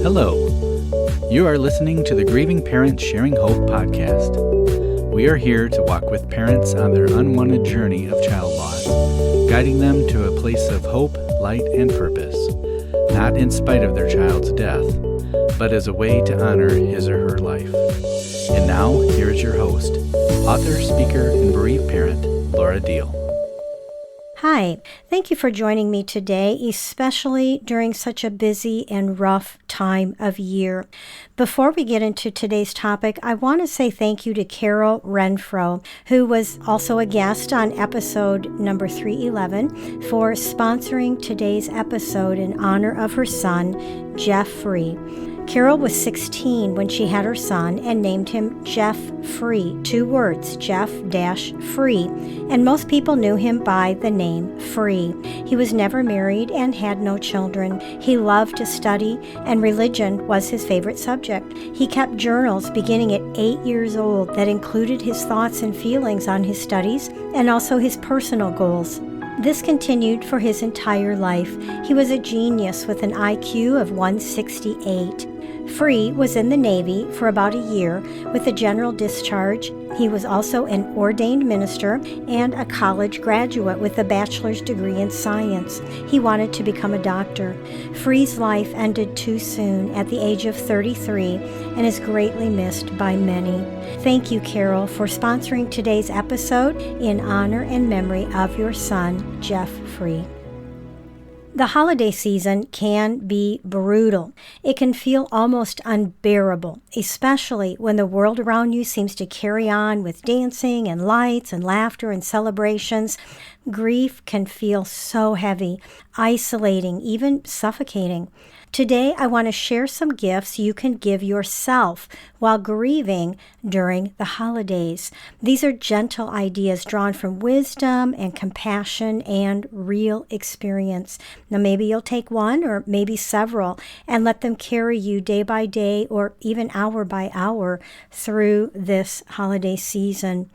Hello. You are listening to the Grieving Parents Sharing Hope podcast. We are here to walk with parents on their unwanted journey of child loss, guiding them to a place of hope, light, and purpose, not in spite of their child's death, but as a way to honor his or her life. And now, here is your host, author, speaker, and bereaved parent, Laura Deal. Hi, thank you for joining me today, especially during such a busy and rough time of year. Before we get into today's topic, I want to say thank you to Carol Renfro, who was also a guest on episode number 311, for sponsoring today's episode in honor of her son, Jeff Free. Carol was 16 when she had her son and named him Jeff Free, 2 words, Jeff-Free, and most people knew him by the name Free. He was never married and had no children. He loved to study, and religion was his favorite subject. He kept journals beginning at 8 years old that included his thoughts and feelings on his studies and also his personal goals. This continued for his entire life. He was a genius with an IQ of 168. Free was in the Navy for about a year with a general discharge. He was also an ordained minister and a college graduate with a bachelor's degree in science. He wanted to become a doctor. Free's life ended too soon at the age of 33 and is greatly missed by many. Thank you, Carol, for sponsoring today's episode in honor and memory of your son, Jeff Free. The holiday season can be brutal. It can feel almost unbearable, especially when the world around you seems to carry on with dancing and lights and laughter and celebrations. Grief can feel so heavy, isolating, even suffocating. Today, I want to share some gifts you can give yourself while grieving during the holidays. These are gentle ideas drawn from wisdom and compassion and real experience. Now, maybe you'll take one or maybe several and let them carry you day by day or even hour by hour through this holiday season.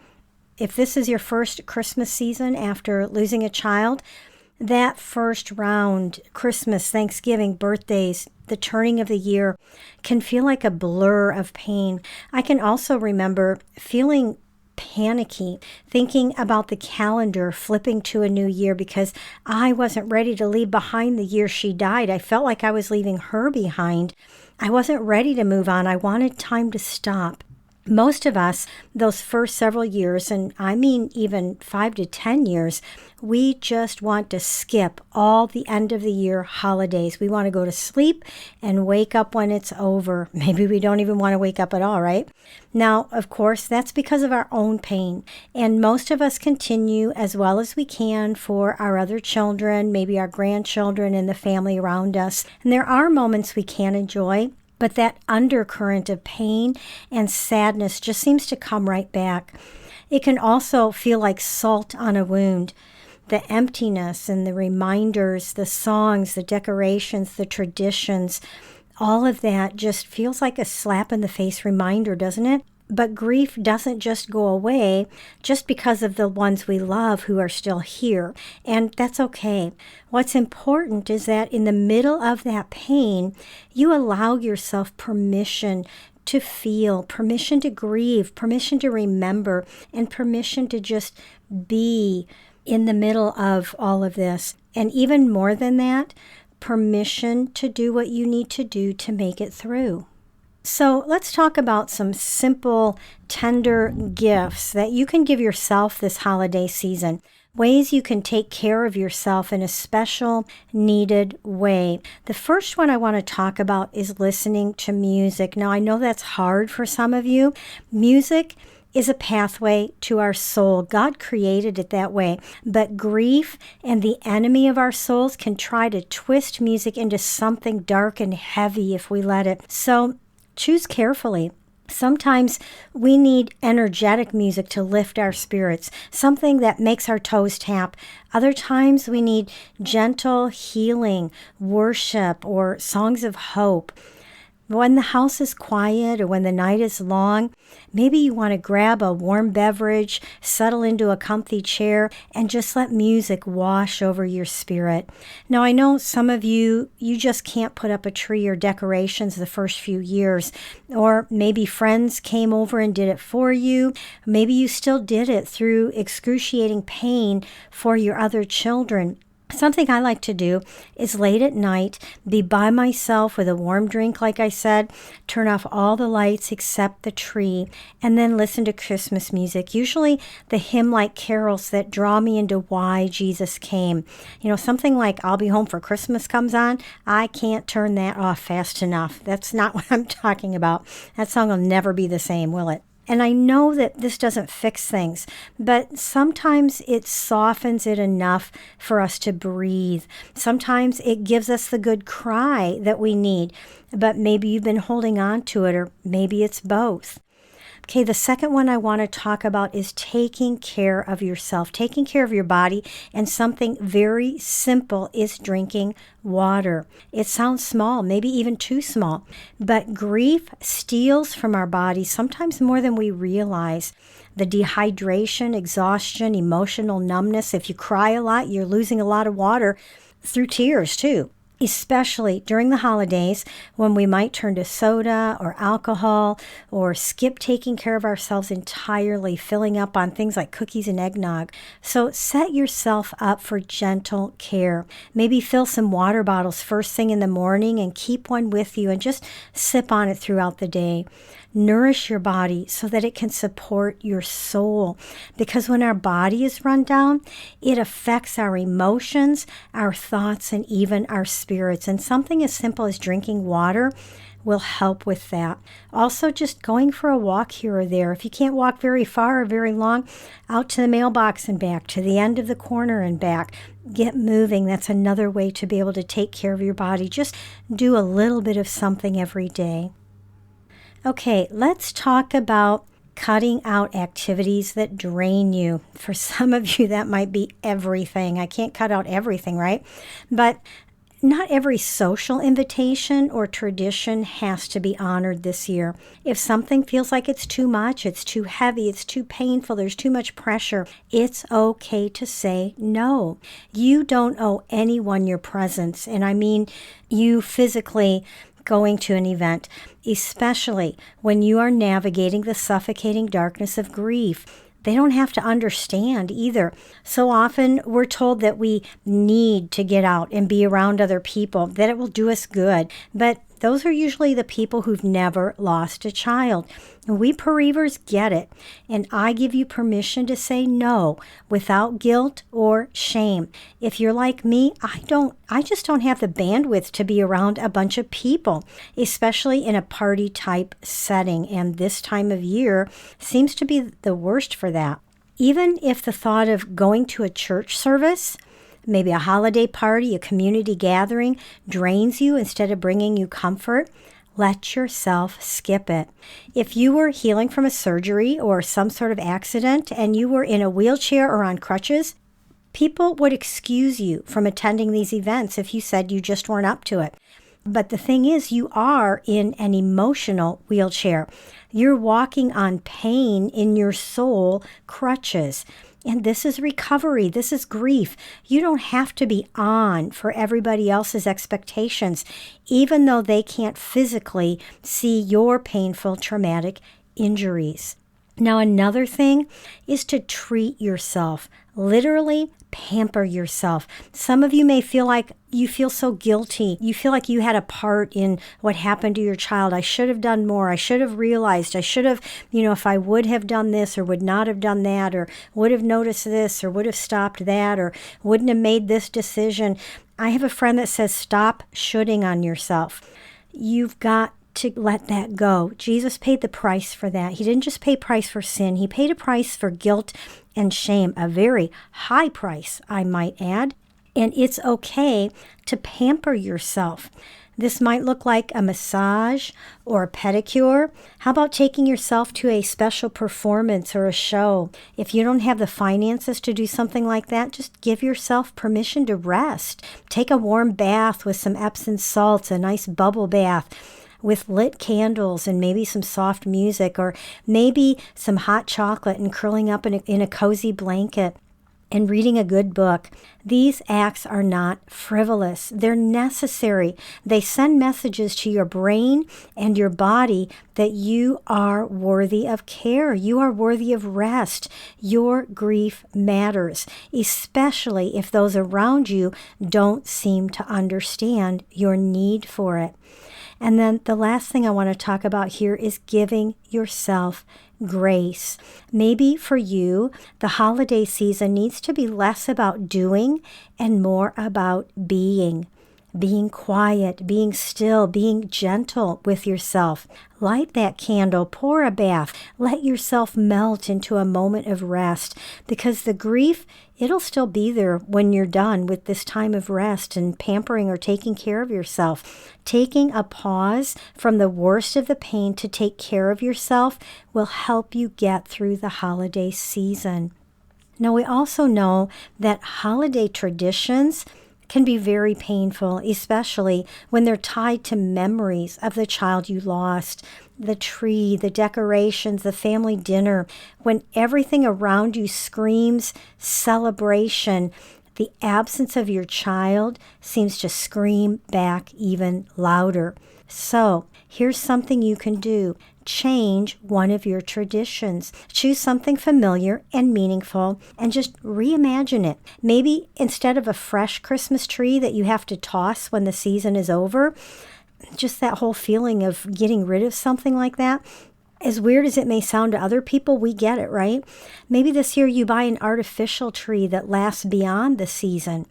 If this is your first Christmas season after losing a child, that first round, Christmas, Thanksgiving, birthdays, the turning of the year can feel like a blur of pain. I can also remember feeling panicky, thinking about the calendar flipping to a new year because I wasn't ready to leave behind the year she died. I felt like I was leaving her behind. I wasn't ready to move on. I wanted time to stop. Most of us, those first several years, and I mean even 5 to 10 years, we just want to skip all the end of the year holidays. We want to go to sleep and wake up when it's over. Maybe we don't even want to wake up at all, right? Now, of course, that's because of our own pain. And most of us continue as well as we can for our other children, maybe our grandchildren and the family around us. And there are moments we can enjoy, but that undercurrent of pain and sadness just seems to come right back. It can also feel like salt on a wound. The emptiness and the reminders, the songs, the decorations, the traditions, all of that just feels like a slap in the face reminder, doesn't it? But grief doesn't just go away just because of the ones we love who are still here, and that's okay. What's important is that in the middle of that pain, you allow yourself permission to feel, permission to grieve, permission to remember, and permission to just be in the middle of all of this. And even more than that, permission to do what you need to do to make it through. So let's talk about some simple, tender gifts that you can give yourself this holiday season. Ways you can take care of yourself in a special, needed way. The first one I want to talk about is listening to music. Now, I know that's hard for some of you. Music is a pathway to our soul. God created it that way. But grief and the enemy of our souls can try to twist music into something dark and heavy if we let it. So choose carefully. Sometimes we need energetic music to lift our spirits, something that makes our toes tap. Other times we need gentle healing, worship, or songs of hope. When the house is quiet or when the night is long, maybe you want to grab a warm beverage, settle into a comfy chair, and just let music wash over your spirit. Now, I know some of you just can't put up a tree or decorations the first few years, or maybe friends came over and did it for you. Maybe you still did it through excruciating pain for your other children. Something I like to do is late at night, be by myself with a warm drink, like I said, turn off all the lights except the tree, and then listen to Christmas music, usually the hymn-like carols that draw me into why Jesus came. Something like I'll Be Home for Christmas comes on. I can't turn that off fast enough. That's not what I'm talking about. That song will never be the same, will it? And I know that this doesn't fix things, but sometimes it softens it enough for us to breathe. Sometimes it gives us the good cry that we need, but maybe you've been holding on to it, or maybe it's both. Okay, the second one I want to talk about is taking care of yourself, taking care of your body, and something very simple is drinking water. It sounds small, maybe even too small, but grief steals from our bodies sometimes more than we realize. The dehydration, exhaustion, emotional numbness. If you cry a lot, you're losing a lot of water through tears too. Especially during the holidays when we might turn to soda or alcohol or skip taking care of ourselves entirely, filling up on things like cookies and eggnog. So set yourself up for gentle care. Maybe fill some water bottles first thing in the morning and keep one with you and just sip on it throughout the day. Nourish your body so that it can support your soul. Because when our body is run down, it affects our emotions, our thoughts, and even our spirits. And something as simple as drinking water will help with that. Also, just going for a walk here or there. If you can't walk very far or very long, out to the mailbox and back, to the end of the corner and back. Get moving. That's another way to be able to take care of your body. Just do a little bit of something every day. Okay, let's talk about cutting out activities that drain you. For some of you, that might be everything. I can't cut out everything, right? But not every social invitation or tradition has to be honored this year. If something feels like it's too much, it's too heavy, it's too painful, there's too much pressure, it's okay to say no. You don't owe anyone your presence, and I mean you physically going to an event, especially when you are navigating the suffocating darkness of grief. They don't have to understand either. So often we're told that we need to get out and be around other people, that it will do us good. But those are usually the people who've never lost a child. And we pareavors get it. And I give you permission to say no without guilt or shame. If you're like me, I just don't have the bandwidth to be around a bunch of people, especially in a party type setting. And this time of year seems to be the worst for that. Even if the thought of going to a church service, maybe a holiday party, a community gathering, drains you instead of bringing you comfort, let yourself skip it. If you were healing from a surgery or some sort of accident and you were in a wheelchair or on crutches, people would excuse you from attending these events if you said you just weren't up to it. But the thing is, you are in an emotional wheelchair. You're walking on pain in your soul crutches. And this is recovery. This is grief. You don't have to be on for everybody else's expectations, even though they can't physically see your painful, traumatic injuries. Now, another thing is to treat yourself. Literally, pamper yourself. Some of you may feel like you feel so guilty. You feel like you had a part in what happened to your child. I should have done more. I should have realized. I should have, if I would have done this or would not have done that, or would have noticed this or would have stopped that, or wouldn't have made this decision. I have a friend that says, stop shoulding on yourself. You've got to let that go. Jesus paid the price for that. He didn't just pay price for sin. He paid a price for guilt and shame, a very high price, I might add. And it's okay to pamper yourself. This might look like a massage or a pedicure. How about taking yourself to a special performance or a show? If you don't have the finances to do something like that, just give yourself permission to rest. Take a warm bath with some Epsom salts, a nice bubble bath. with lit candles and maybe some soft music, or maybe some hot chocolate and curling up in a cozy blanket and reading a good book. These acts are not frivolous. They're necessary. They send messages to your brain and your body that you are worthy of care. You are worthy of rest. Your grief matters, especially if those around you don't seem to understand your need for it. And then the last thing I want to talk about here is giving yourself grace. Maybe for you, the holiday season needs to be less about doing and more about being. Being quiet, being still, being gentle with yourself. Light that candle, pour a bath, let yourself melt into a moment of rest, because the grief, it'll still be there when you're done with this time of rest and pampering or taking care of yourself. Taking a pause from the worst of the pain to take care of yourself will help you get through the holiday season. Now, we also know that holiday traditions can be very painful, especially when they're tied to memories of the child you lost, the tree, the decorations, the family dinner. When everything around you screams celebration, the absence of your child seems to scream back even louder. So, here's something you can do. Change one of your traditions. Choose something familiar and meaningful and just reimagine it. Maybe instead of a fresh Christmas tree that you have to toss when the season is over, just that whole feeling of getting rid of something like that. As weird as it may sound to other people, we get it, right? Maybe this year you buy an artificial tree that lasts beyond the season.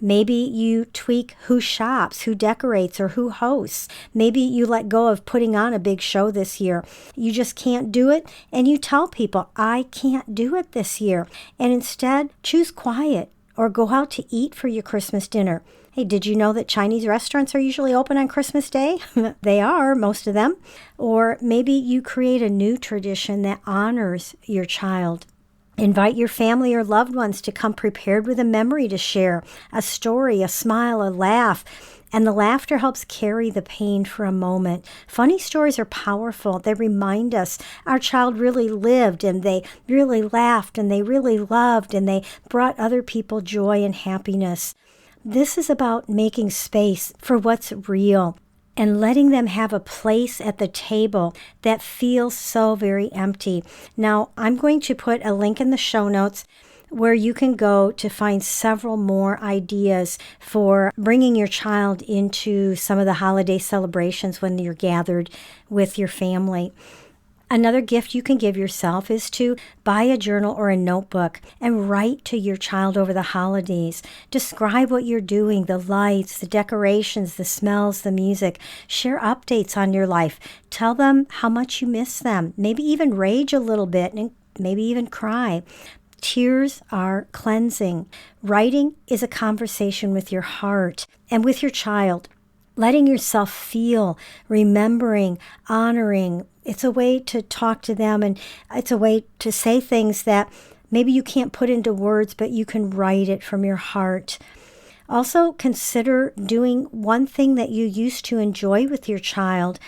Maybe you tweak who shops, who decorates, or who hosts. Maybe you let go of putting on a big show this year. You just can't do it, and you tell people, I can't do it this year. And instead, choose quiet or go out to eat for your Christmas dinner. Hey, did you know that Chinese restaurants are usually open on Christmas Day? They are, most of them. Or maybe you create a new tradition that honors your child. Invite your family or loved ones to come prepared with a memory to share, a story, a smile, a laugh. And the laughter helps carry the pain for a moment. Funny stories are powerful. They remind us our child really lived, and they really laughed, and they really loved, and they brought other people joy and happiness. This is about making space for what's real and letting them have a place at the table that feels so very empty. Now, I'm going to put a link in the show notes where you can go to find several more ideas for bringing your child into some of the holiday celebrations when you're gathered with your family. Another gift you can give yourself is to buy a journal or a notebook and write to your child over the holidays. Describe what you're doing, the lights, the decorations, the smells, the music. Share updates on your life. Tell them how much you miss them. Maybe even rage a little bit and maybe even cry. Tears are cleansing. Writing is a conversation with your heart and with your child. Letting yourself feel, remembering, honoring. It's a way to talk to them, and it's a way to say things that maybe you can't put into words, but you can write it from your heart. Also, consider doing one thing that you used to enjoy with your child.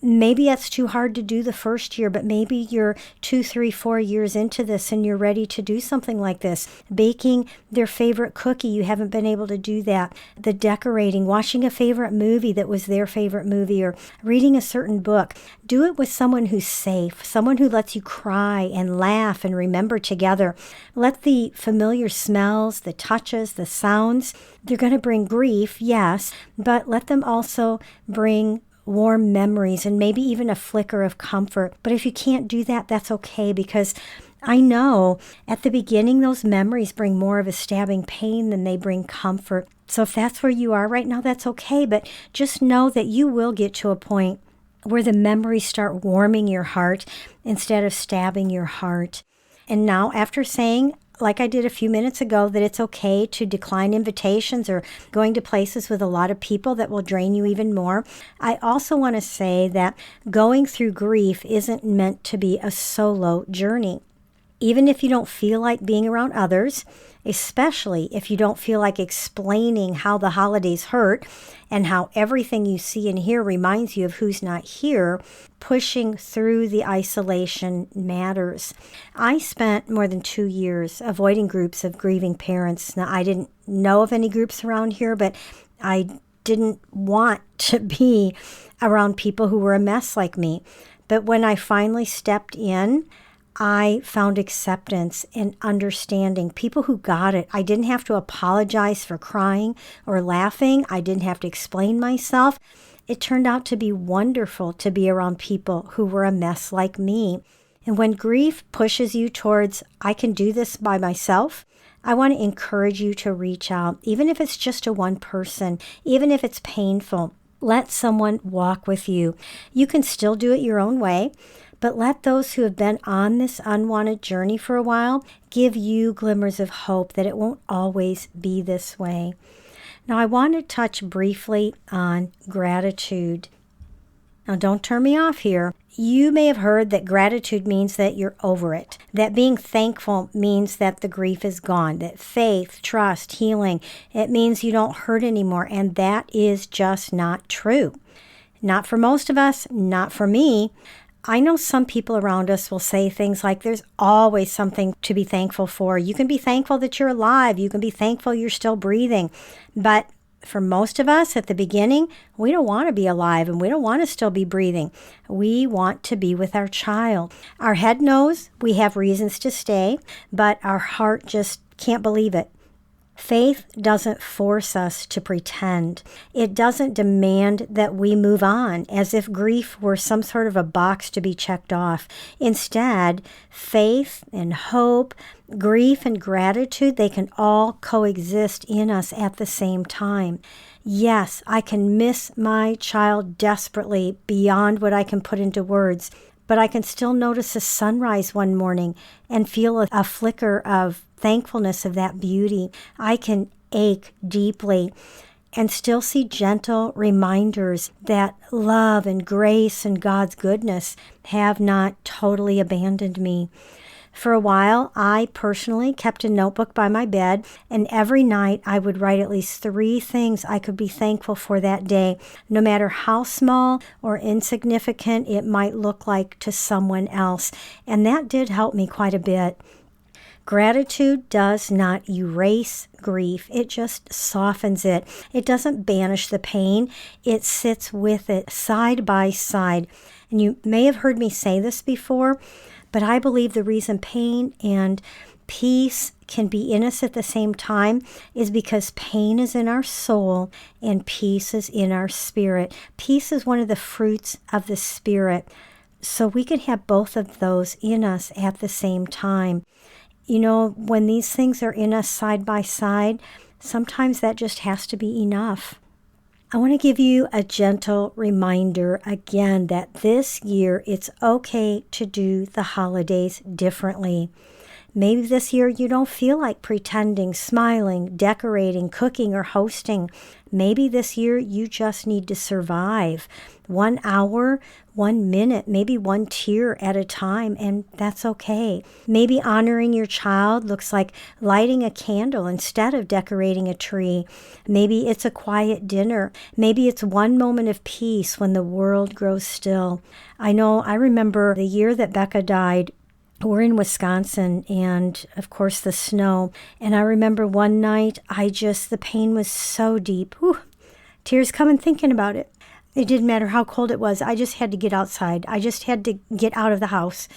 Maybe that's too hard to do the first year, but maybe you're 2, 3, 4 years into this and you're ready to do something like this. Baking their favorite cookie, you haven't been able to do that. The decorating, watching a favorite movie that was their favorite movie, or reading a certain book. Do it with someone who's safe, someone who lets you cry and laugh and remember together. Let the familiar smells, the touches, the sounds, they're going to bring grief, yes, but let them also bring warm memories and maybe even a flicker of comfort. But if you can't do that, that's okay, because I know at the beginning those memories bring more of a stabbing pain than they bring comfort. So if that's where you are right now, that's okay. But just know that you will get to a point where the memories start warming your heart instead of stabbing your heart. And now, after saying, like I did a few minutes ago, that it's okay to decline invitations or going to places with a lot of people that will drain you even more, I also want to say that going through grief isn't meant to be a solo journey. Even if you don't feel like being around others, especially if you don't feel like explaining how the holidays hurt and how everything you see and hear reminds you of who's not here. Pushing through the isolation matters. I spent more than 2 years avoiding groups of grieving parents. Now, I didn't know of any groups around here, but I didn't want to be around people who were a mess like me. But when I finally stepped in, I found acceptance and understanding. People who got it. I didn't have to apologize for crying or laughing. I didn't have to explain myself. It turned out to be wonderful to be around people who were a mess like me. And when grief pushes you towards, I can do this by myself, I want to encourage you to reach out, even if it's just to one person, even if it's painful. Let someone walk with you. You can still do it your own way, but let those who have been on this unwanted journey for a while give you glimmers of hope that it won't always be this way. Now, I want to touch briefly on gratitude. Now, don't turn me off here. You may have heard that gratitude means that you're over it, that being thankful means that the grief is gone, that faith, trust, healing, it means you don't hurt anymore, and that is just not true. Not for most of us, not for me. I know some people around us will say things like, there's always something to be thankful for. You can be thankful that you're alive. You can be thankful you're still breathing. But for most of us at the beginning, we don't want to be alive and we don't want to still be breathing. We want to be with our child. Our head knows we have reasons to stay, but our heart just can't believe it. Faith doesn't force us to pretend. It doesn't demand that we move on as if grief were some sort of a box to be checked off. Instead, faith and hope, grief and gratitude, they can all coexist in us at the same time. Yes, I can miss my child desperately beyond what I can put into words, but I can still notice a sunrise one morning and feel a flicker of thankfulness of that beauty. I can ache deeply and still see gentle reminders that love and grace and God's goodness have not totally abandoned me. For a while, I personally kept a notebook by my bed, and every night I would write at least 3 things I could be thankful for that day, no matter how small or insignificant it might look like to someone else. And that did help me quite a bit. Gratitude does not erase grief. It just softens it. It doesn't banish the pain. It sits with it side by side. And you may have heard me say this before, but I believe the reason pain and peace can be in us at the same time is because pain is in our soul and peace is in our spirit. Peace is one of the fruits of the Spirit. So we can have both of those in us at the same time. You know, when these things are in us side by side, sometimes that just has to be enough. I want to give you a gentle reminder again that this year it's okay to do the holidays differently. Maybe this year you don't feel like pretending, smiling, decorating, cooking, or hosting. Maybe this year you just need to survive 1 hour, 1 minute, maybe 1 tear at a time, and that's okay. Maybe honoring your child looks like lighting a candle instead of decorating a tree. Maybe it's a quiet dinner. Maybe it's 1 moment of peace when the world grows still. I remember the year that Becca died. We're in Wisconsin, and of course the snow. And I remember one night, the pain was so deep. Whew, tears coming thinking about it. It didn't matter how cold it was. I just had to get outside. I just had to get out of the house.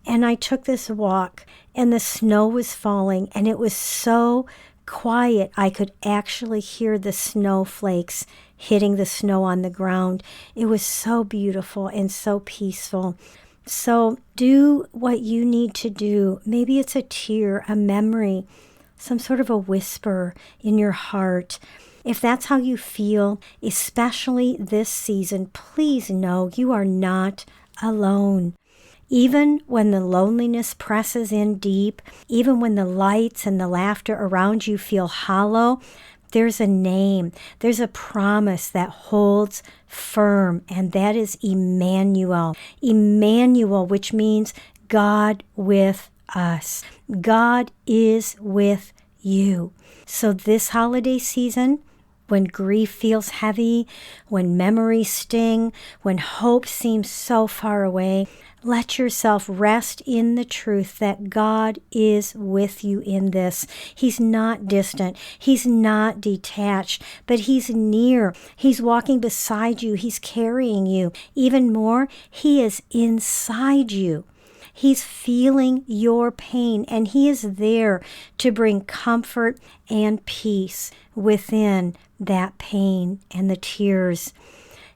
And I took this walk, and the snow was falling, and it was so quiet. I could actually hear the snowflakes hitting the snow on the ground. It was so beautiful and so peaceful. So do what you need to do. Maybe it's a tear, a memory, some sort of a whisper in your heart. If that's how you feel, especially this season, please know you are not alone. Even when the loneliness presses in deep, even when the lights and the laughter around you feel hollow, there's a name, there's a promise that holds firm, and that is Emmanuel. Emmanuel, which means God with us. God is with you. So this holiday season, when grief feels heavy, when memories sting, when hope seems so far away, let yourself rest in the truth that God is with you in this. He's not distant. He's not detached, but He's near. He's walking beside you. He's carrying you. Even more, He is inside you. He's feeling your pain, and He is there to bring comfort and peace within that pain and the tears.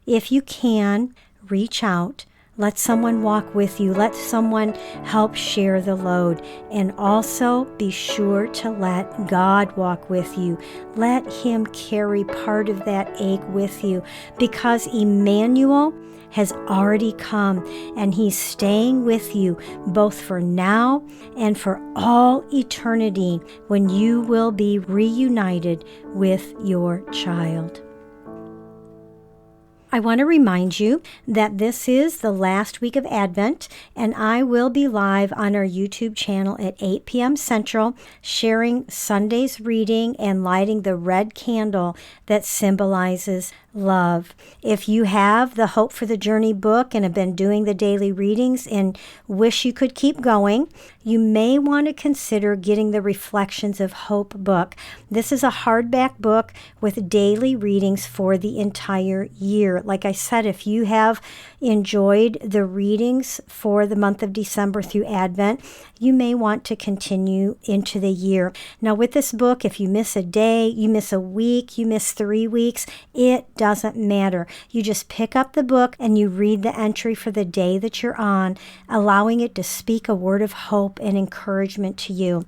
If you can, reach out. Let someone walk with you. Let someone help share the load. And also be sure to let God walk with you. Let Him carry part of that ache with you, because Emmanuel has already come, and He's staying with you both for now and for all eternity, when you will be reunited with your child. I want to remind you that this is the last week of Advent, and I will be live on our YouTube channel at 8 p.m. Central, sharing Sunday's reading and lighting the red candle that symbolizes love. If you have the Hope for the Journey book and have been doing the daily readings and wish you could keep going, you may want to consider getting the Reflections of Hope book. This is a hardback book with daily readings for the entire year. Like I said, if you have enjoyed the readings for the month of December through Advent, you may want to continue into the year. Now, with this book, if you miss a day, you miss a week, you miss 3 weeks, it doesn't matter. You just pick up the book and you read the entry for the day that you're on, allowing it to speak a word of hope and encouragement to you.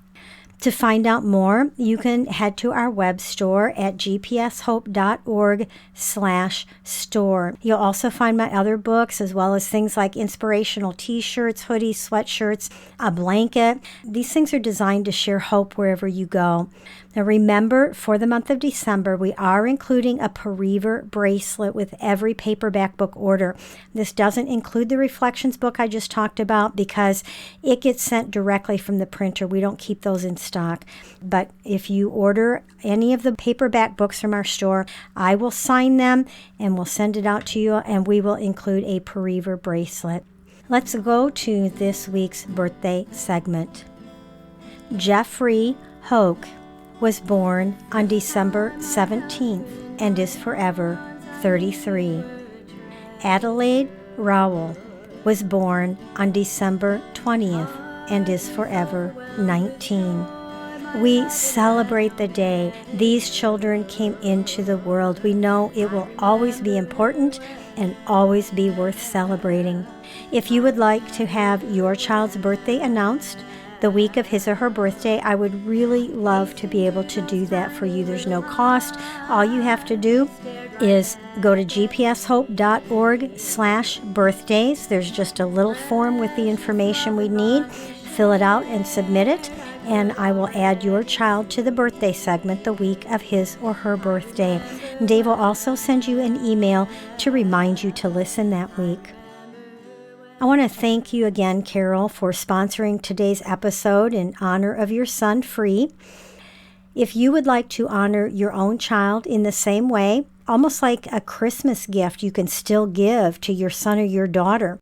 To find out more, you can head to our web store at gpshope.org/store. You'll also find my other books, as well as things like inspirational t-shirts, hoodies, sweatshirts, a blanket. These things are designed to share hope wherever you go. Now remember, for the month of December, we are including a pareavor bracelet with every paperback book order. This doesn't include the Reflections book I just talked about, because it gets sent directly from the printer. We don't keep those in stock. But if you order any of the paperback books from our store, I will sign them and we'll send it out to you, and we will include a pareavor bracelet. Let's go to this week's birthday segment. Jeffrey Hoke was born on December 17th and is forever 33. Adelaide Rowell was born on December 20th and is forever 19. We celebrate the day these children came into the world. We know it will always be important and always be worth celebrating. If you would like to have your child's birthday announced the week of his or her birthday, I would really love to be able to do that for you. There's no cost. All you have to do is go to gpshope.org/birthdays. There's just a little form with the information we need. Fill it out and submit it, and I will add your child to the birthday segment the week of his or her birthday. Dave will also send you an email to remind you to listen that week. I want to thank you again, Carol, for sponsoring today's episode in honor of your son, Free. If you would like to honor your own child in the same way, almost like a Christmas gift you can still give to your son or your daughter,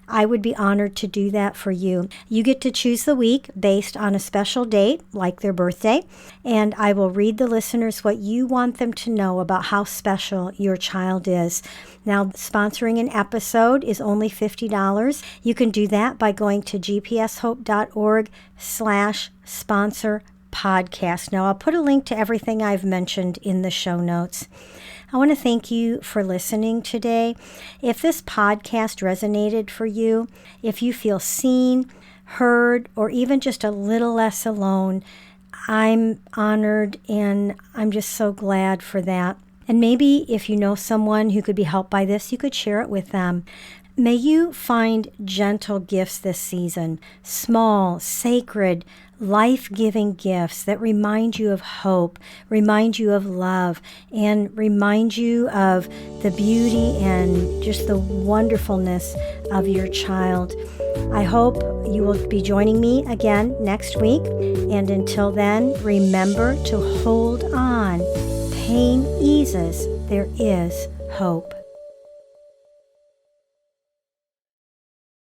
I would be honored to do that for you. You get to choose the week based on a special date, like their birthday, and I will read the listeners what you want them to know about how special your child is. Now, sponsoring an episode is only $50. You can do that by going to gpshope.org/sponsor podcast. Now, I'll put a link to everything I've mentioned in the show notes. I want to thank you for listening today. If this podcast resonated for you, if you feel seen, heard, or even just a little less alone, I'm honored and I'm just so glad for that. And maybe if you know someone who could be helped by this, you could share it with them. May you find gentle gifts this season, small, sacred, life-giving gifts that remind you of hope, remind you of love, and remind you of the beauty and just the wonderfulness of your child. I hope you will be joining me again next week. And until then, remember to hold on. Pain eases. There is hope.